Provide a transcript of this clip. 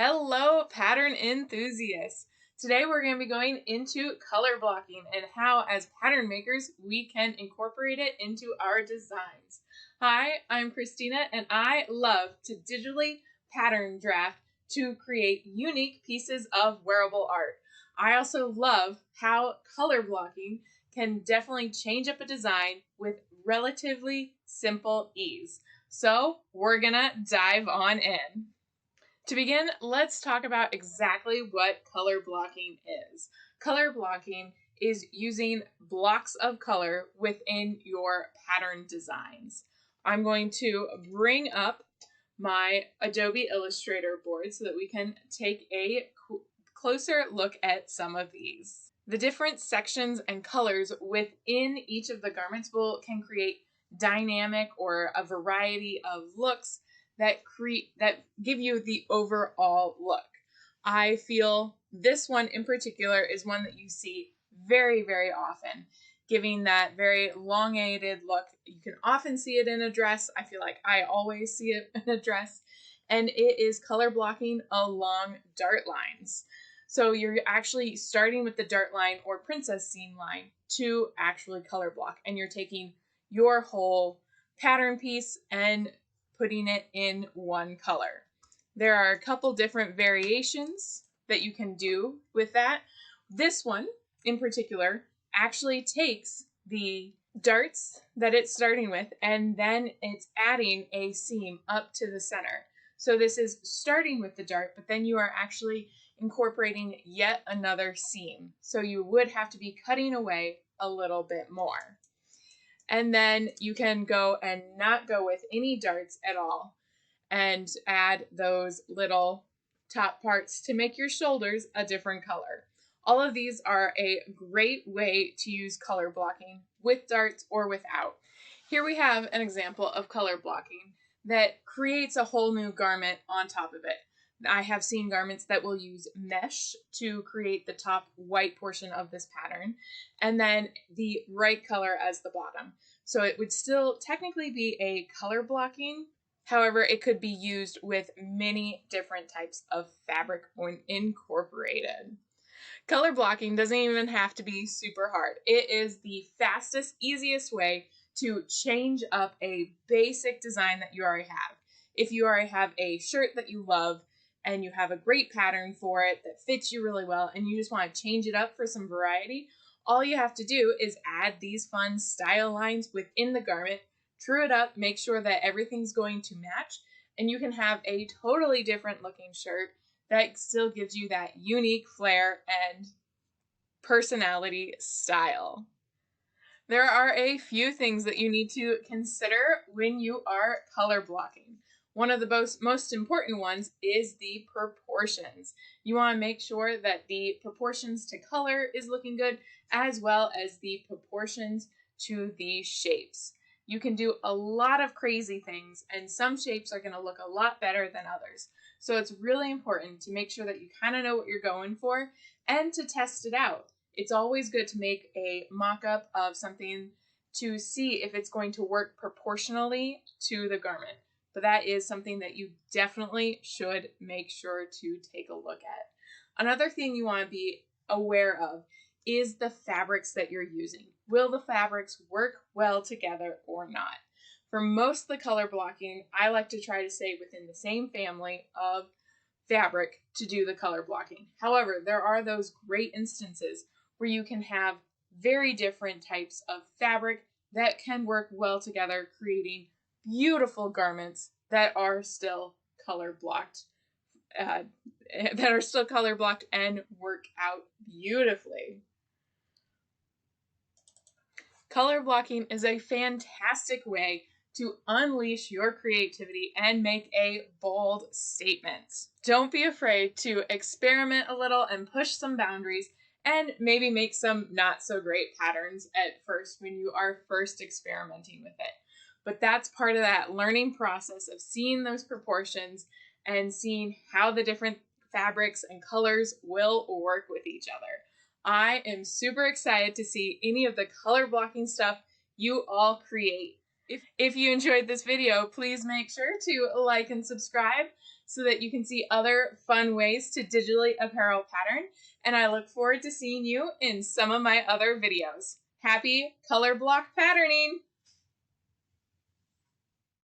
Hello, pattern enthusiasts. Today we're going to be going into color blocking and how, as pattern makers, we can incorporate it into our designs. Hi, I'm Christina, and I love to digitally pattern draft to create unique pieces of wearable art. I also love how color blocking can definitely change up a design with relatively simple ease. So we're gonna dive on in. To begin, let's talk about exactly what color blocking is. Color blocking is using blocks of color within your pattern designs. I'm going to bring up my Adobe Illustrator board so that we can take a closer look at some of these. The different sections and colors within each of the garments can create dynamic or a variety of looks that give you the overall look. I feel this one in particular is one that you see very, very often, giving that very elongated look. You can often see it in a dress. I feel like I always see it in a dress, and it is color blocking along dart lines. So you're actually starting with the dart line or princess seam line to actually color block, and you're taking your whole pattern piece and putting it in one color. There are a couple different variations that you can do with that. This one in particular actually takes the darts that it's starting with and then it's adding a seam up to the center. So this is starting with the dart, but then you are actually incorporating yet another seam. So you would have to be cutting away a little bit more. And then you can go and not go with any darts at all and add those little top parts to make your shoulders a different color. All of these are a great way to use color blocking with darts or without. Here we have an example of color blocking that creates a whole new garment on top of it. I have seen garments that will use mesh to create the top white portion of this pattern and then the right color as the bottom. So it would still technically be a color blocking. However, it could be used with many different types of fabric when incorporated. Color blocking doesn't even have to be super hard. It is the fastest, easiest way to change up a basic design that you already have. If you already have a shirt that you love, and you have a great pattern for it that fits you really well, and you just want to change it up for some variety, all you have to do is add these fun style lines within the garment, true it up, make sure that everything's going to match, and you can have a totally different looking shirt that still gives you that unique flair and personality style. There are a few things that you need to consider when you are color blocking. One of the most important ones is the proportions. You want to make sure that the proportions to color is looking good, as well as the proportions to the shapes. You can do a lot of crazy things, and some shapes are going to look a lot better than others. So it's really important to make sure that you kind of know what you're going for and to test it out. It's always good to make a mock-up of something to see if it's going to work proportionally to the garment. But that is something that you definitely should make sure to take a look at. Another thing you want to be aware of is the fabrics that you're using. Will the fabrics work well together or not? For most of the color blocking, I like to try to stay within the same family of fabric to do the color blocking. However, there are those great instances where you can have very different types of fabric that can work well together, creating beautiful garments that are still color blocked, and work out beautifully. Color blocking is a fantastic way to unleash your creativity and make a bold statement. Don't be afraid to experiment a little and push some boundaries and maybe make some not so great patterns at first when you are first experimenting with it. But that's part of that learning process of seeing those proportions and seeing how the different fabrics and colors will work with each other. I am super excited to see any of the color blocking stuff you all create. If you enjoyed this video, please make sure to like and subscribe so that you can see other fun ways to digitally apparel pattern. And I look forward to seeing you in some of my other videos. Happy color block patterning!